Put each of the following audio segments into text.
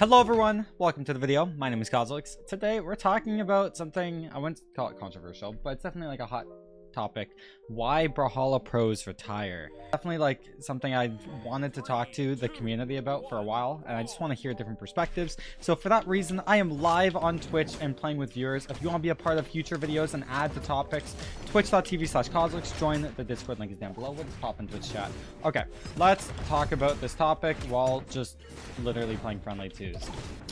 Hello everyone, welcome to the video. My name is Cosolix. Today we're talking about something, I wouldn't call it controversial, but it's definitely like a hot topic. Why Brawlhalla pros retire. Definitely like something I wanted to talk to the community about for a while, and I just want to hear different perspectives. So for that reason, I am live on Twitch and playing with viewers. If you want to be a part of future videos and add the topics, twitch.tv/Cosolix. Join the Discord, link is down below. We'll just pop in Twitch chat. Okay, let's talk about this topic while just literally playing friendly twos.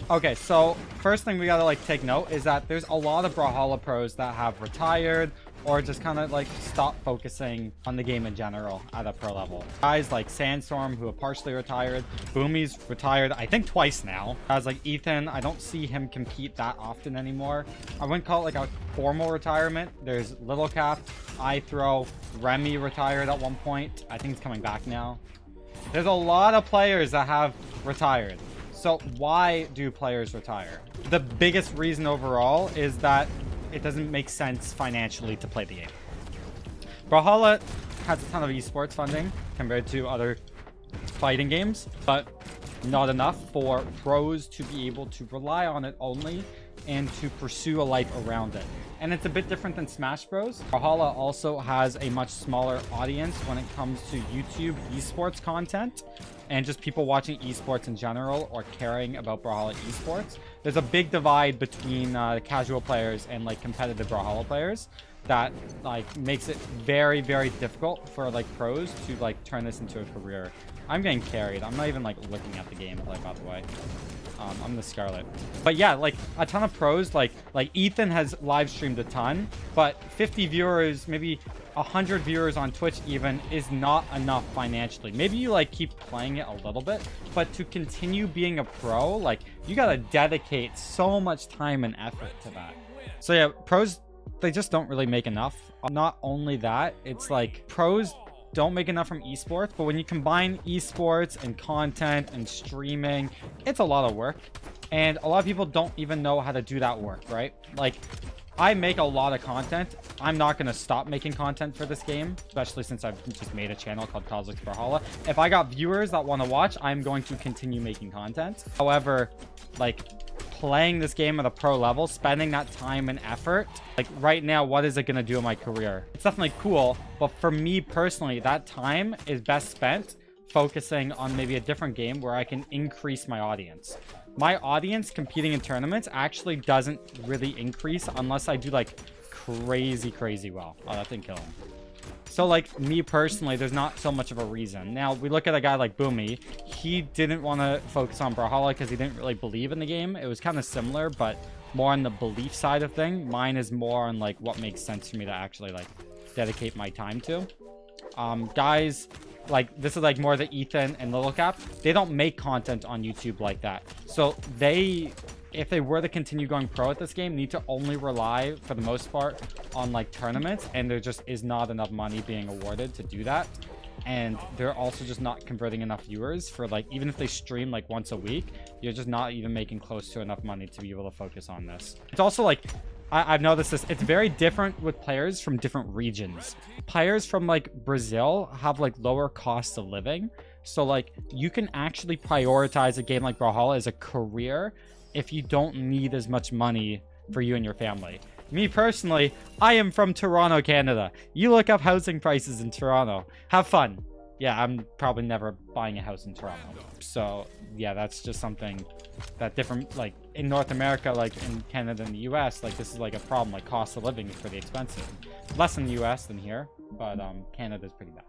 Okay, so first thing we gotta like take note is that there's a lot of Brawlhalla pros that have retired or just kind of like stop focusing on the game in general at a pro level. Guys like Sandstorm, who have partially retired. Boomy's retired, I think twice now. Guys like Ethan, I don't see him compete that often anymore. I wouldn't call it like a formal retirement. There's Little Cap, I Throw, Remy retired at one point. I think he's coming back now. There's a lot of players that have retired. So why do players retire? The biggest reason overall is that it doesn't make sense financially to play the game. Brawlhalla has a ton of esports funding compared to other fighting games, but not enough for pros to be able to rely on it only and to pursue a life around it. And it's a bit different than Smash Bros. Brawlhalla also has a much smaller audience when it comes to YouTube esports content and just people watching esports in general or caring about Brawlhalla esports. There's a big divide between casual players and like competitive Brawlhalla players that like makes it very, very difficult for like pros to like turn this into a career. I'm getting carried. I'm not even like looking at the gameplay, by the way. I'm the Scarlet. But yeah, like a ton of pros, like Ethan has live streamed a ton, but 50 viewers, maybe 100 viewers on Twitch even is not enough financially. Maybe you like keep playing it a little bit, but to continue being a pro, like you gotta dedicate so much time and effort to that. So yeah, pros, they just don't really make enough. Not only that, it's like pros don't make enough from esports, but when you combine esports and content and streaming, it's a lot of work, and a lot of people don't even know how to do that work, right? Like I make a lot of content. I'm not going to stop making content for this game, especially since I've just made a channel called Cosolix Brawlhalla. If I got viewers that want to watch, I'm going to continue making content. However, like playing this game at a pro level, spending that time and effort, like right now, what is it going to do in my career? It's definitely cool, but for me personally, that time is best spent focusing on maybe a different game where I can increase my audience. My audience competing in tournaments actually doesn't really increase unless I do like crazy well. Oh, that didn't kill him. So like me personally, there's not so much of a reason. Now we look at a guy like Boomy. He didn't want to focus on Brawlhalla because he didn't really believe in the game. It was kind of similar, but more on the belief side of thing. Mine is more on like what makes sense for me to actually like dedicate my time to. Guys like this is like more the Ethan and Little Cap. They don't make content on YouTube like that. So they, if they were to continue going pro at this game, need to only rely for the most part on like tournaments, and there just is not enough money being awarded to do that. And they're also just not converting enough viewers for like, even if they stream like once a week, you're just not even making close to enough money to be able to focus on this. It's also like I've noticed this, it's very different with players from different regions. Players from like Brazil have like lower costs of living, so like you can actually prioritize a game like Brawlhalla as a career if you don't need as much money for you and your family. Me personally, I am from Toronto, Canada. You look up housing prices in Toronto. Have fun. Yeah, I'm probably never buying a house in Toronto. So yeah, that's just something that different, like in North America, like in Canada and the US, like this is like a problem. Like cost of living is pretty expensive. Less in the US than here, but Canada's pretty bad.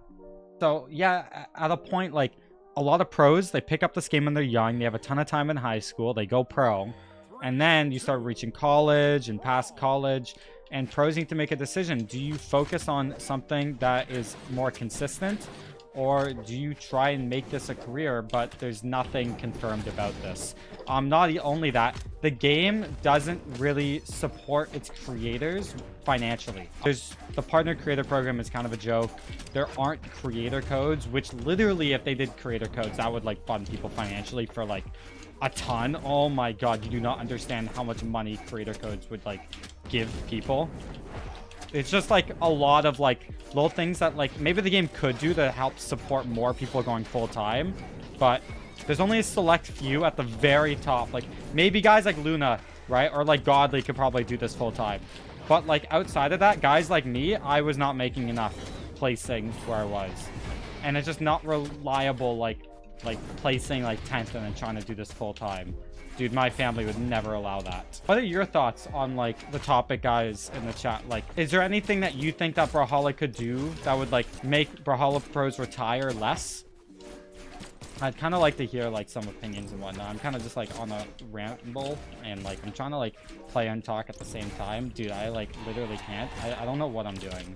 So yeah, at a point, like a lot of pros, they pick up this game when they're young. They have a ton of time in high school. They go pro. And then you start reaching college and past college, and pros need to make a decision. Do you focus on something that is more consistent, or do you try and make this a career, but there's nothing confirmed about this? Not only that, the game doesn't really support its creators financially. There's the partner creator program is kind of a joke. There aren't creator codes, which literally if they did creator codes, that would like fund people financially for like a ton. Oh my god, you do not understand how much money creator codes would like give people. It's just like a lot of like little things that like maybe the game could do to help support more people going full time, but There's only a select few at the very top. Like, maybe guys like Luna, right? Or like Godly could probably do this full time. But like outside of that, guys like me, I was not making enough placing where I was. And it's just not reliable, like placing like 10th and then trying to do this full time. Dude, my family would never allow that. What are your thoughts on like the topic, guys, in the chat? Like, is there anything that you think that Brawlhalla could do that would like make Brawlhalla pros retire less? I'd kind of like to hear like some opinions and whatnot. I'm kind of just like on a ramble and like I'm trying to like play and talk at the same time. Dude, I like literally can't. I don't know what I'm doing.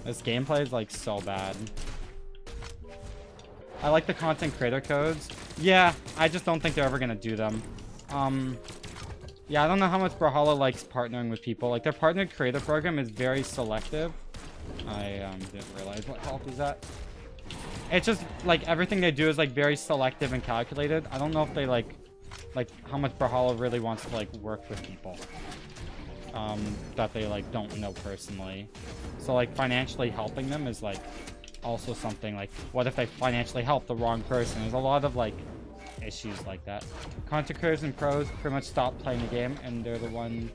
This gameplay is like so bad. I like the content creator codes. Yeah, I just don't think they're ever gonna do them. Yeah, I don't know how much Brawlhalla likes partnering with people. Like, their partnered creator program is very selective. I didn't realize what health is at. It's just like everything they do is like very selective and calculated. I don't know if they like how much Brawlhalla really wants to like work with people that they like don't know personally. So like financially helping them is like also something like, what if they financially help the wrong person? There's a lot of like issues like that. Content creators and pros pretty much stop playing the game, and they're the ones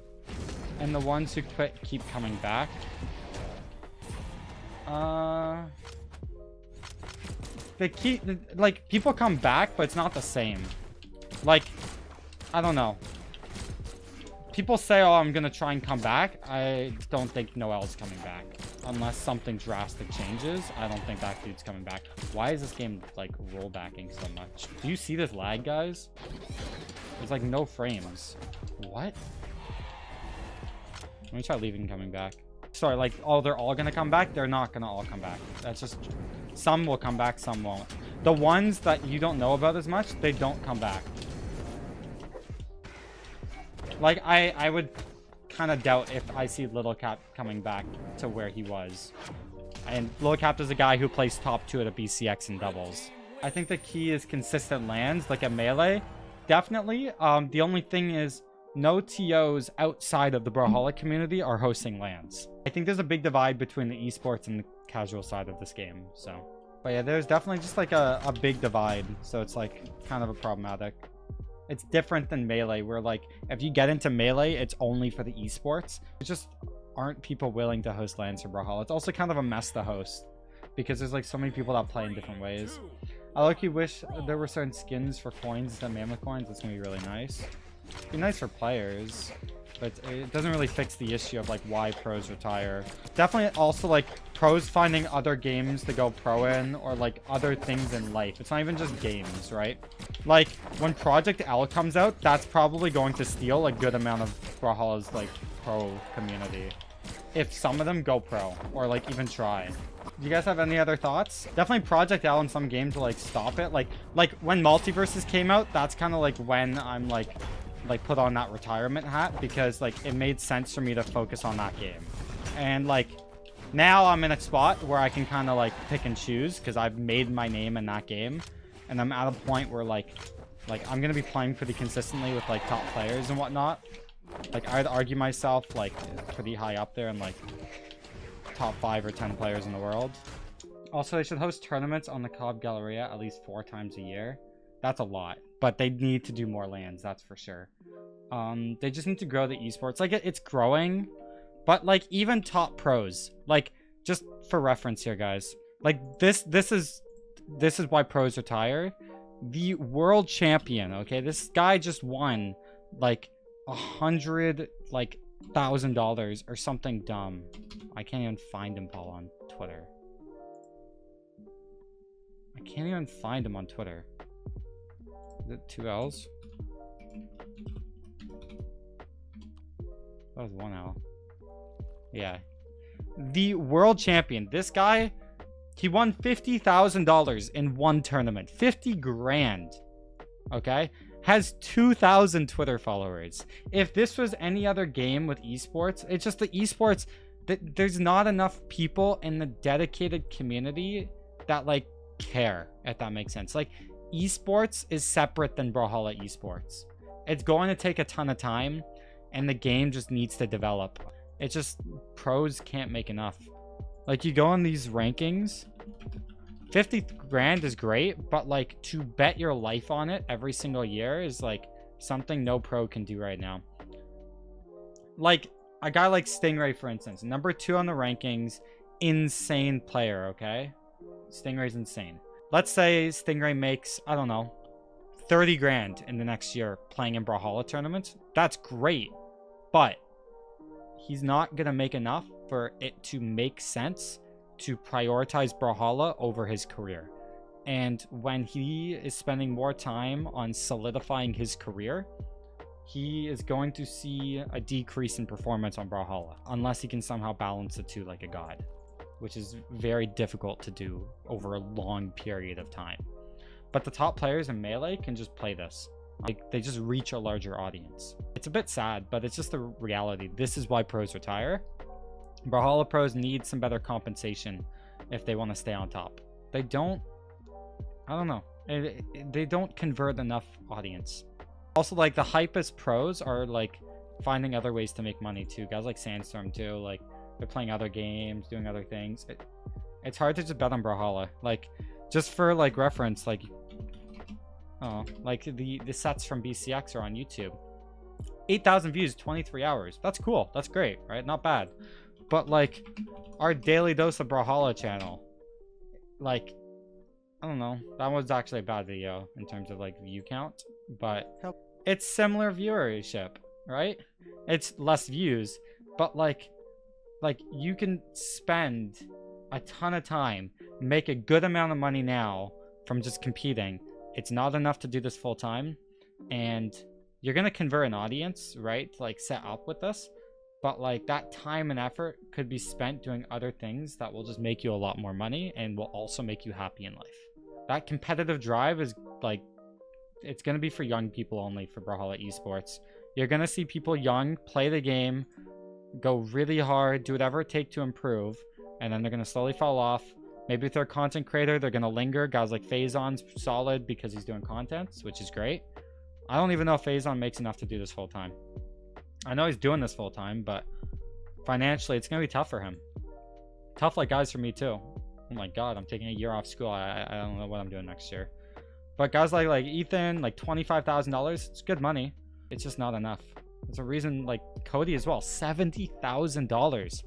who quit keep coming back. They keep like people come back, but it's not the same. Like, I don't know. People say, oh, I'm gonna try and come back. I don't think Noel's coming back. Unless something drastic changes, I don't think that dude's coming back. Why is this game, like, rollbacking so much? Do you see this lag, guys? There's, like, no frames. What? Let me try leaving and coming back. Sorry, like, oh, they're all gonna come back? They're not gonna all come back. That's just... Some will come back, some won't. The ones that you don't know about as much, they don't come back. Like, I would kind of doubt if I see Little Cap coming back to where he was. And Little Cap is a guy who plays top 2 at a BCX in doubles. I think the key is consistent lands, like a Melee. Definitely. The only thing is no TOs outside of the Brawlhalla community are hosting lands. I think there's a big divide between the esports and the casual side of this game, so. But yeah, there's definitely just like a big divide, so it's like kind of a problematic. It's different than Melee, where like if you get into Melee, it's only for the esports. It just aren't people willing to host lands for Brawlhalla. It's also kind of a mess to host because there's like so many people that play in different ways. I low-key wish there were certain skins for coins instead of mammoth coins. It's gonna be really nice. It'd be nice for players, but it doesn't really fix the issue of like why pros retire. Definitely also like pros finding other games to go pro in, or like other things in life. It's not even just games, right? Like when Project L comes out, that's probably going to steal a good amount of Brawlhalla's like pro community. If some of them go pro or like even try. Do you guys have any other thoughts? Definitely Project L in some game to like stop it. Like when Multiverses came out, that's kind of like when I'm like put on that retirement hat, because like it made sense for me to focus on that game. And like now I'm in a spot where I can kind of like pick and choose because I've made my name in that game, and I'm at a point where like I'm gonna be playing pretty consistently with like top players and whatnot. Like I'd argue myself like pretty high up there in like top 5 or 10 players in the world. Also, they should host tournaments on the Cobb Galleria at least 4 times a year. That's a lot, but they need to do more lands, that's for sure. They just need to grow the esports. Like it's growing, but like even top pros, like just for reference here, guys, like this is why pros retire. The world champion, okay, this guy just won like $100,000 or something dumb. I can't even find him, Paul, on Twitter. I can't even find him on Twitter. Is it 2 L's? That was 1 L. Yeah. The world champion. This guy, he won $50,000 in one tournament. 50 grand. Okay? Has 2,000 Twitter followers. If this was any other game with esports, it's just the esports, there's not enough people in the dedicated community that like care, if that makes sense. Like esports is separate than Brawlhalla esports. It's going to take a ton of time, and the game just needs to develop. It's just pros can't make enough. Like you go on these rankings, 50 grand is great, but like to bet your life on it every single year is like something no pro can do right now. Like a guy like Stingray, for instance, number 2 on the rankings, insane player, okay? Stingray's insane. Let's say Stingray makes, I don't know, 30 grand in the next year playing in Brawlhalla tournaments. That's great, but he's not gonna make enough for it to make sense to prioritize Brawlhalla over his career. And when he is spending more time on solidifying his career, he is going to see a decrease in performance on Brawlhalla, unless he can somehow balance the two like a god, which is very difficult to do over a long period of time. But the top players in Melee can just play this. Like, they just reach a larger audience. It's a bit sad, but it's just the reality. This is why pros retire. Brawlhalla pros need some better compensation if they want to stay on top. They don't, I don't know. They don't convert enough audience. Also, like, the hypest pros are like finding other ways to make money too. Guys like Sandstorm too, like they're playing other games, doing other things. It's hard to just bet on Brawlhalla. Like, just for like reference, like, oh, like the sets from BCX are on YouTube. 8,000 views, 23 hours. That's cool. That's great, right? Not bad. But like our Daily Dose of Brawlhalla channel, like, I don't know. That was actually a bad video in terms of like view count, but it's similar viewership, right? It's less views, but like you can spend a ton of time, make a good amount of money now from just competing. It's not enough to do this full time, and you're gonna convert an audience, right? To like set up with this, but like that time and effort could be spent doing other things that will just make you a lot more money and will also make you happy in life. That competitive drive is like, it's gonna be for young people only for Brawlhalla esports. You're gonna see people young play the game, go really hard, do whatever it takes to improve, and then they're gonna slowly fall off. Maybe if they're a content creator, they're gonna linger. Guys like Phazon's solid because he's doing content, which is great. I don't even know if Phazon makes enough to do this full time. I know he's doing this full time, but financially, it's gonna be tough for him. Tough like guys for me too. Oh my god, I'm taking a year off school. I don't know what I'm doing next year. But guys like Ethan, like $25,000, it's good money. It's just not enough. There's a reason, like Cody as well, $70,000.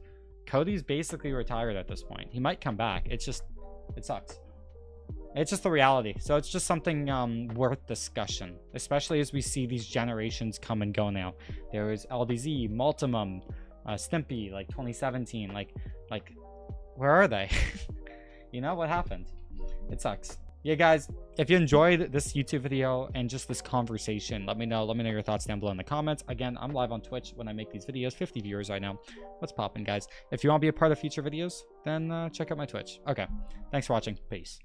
Cody's basically retired at this point. He might come back. It's just, it sucks. It's just the reality. So it's just something worth discussion, especially as we see these generations come and go now. There is LDZ, Multimum, Stimpy, like 2017. Like, where are they? You know, what happened? It sucks. Yeah, guys, if you enjoyed this YouTube video and just this conversation, let me know your thoughts down below in the comments. Again, I'm live on Twitch when I make these videos. 50 viewers right now. What's poppin', guys? If you want to be a part of future videos, then check out my Twitch. Okay, thanks for watching. Peace.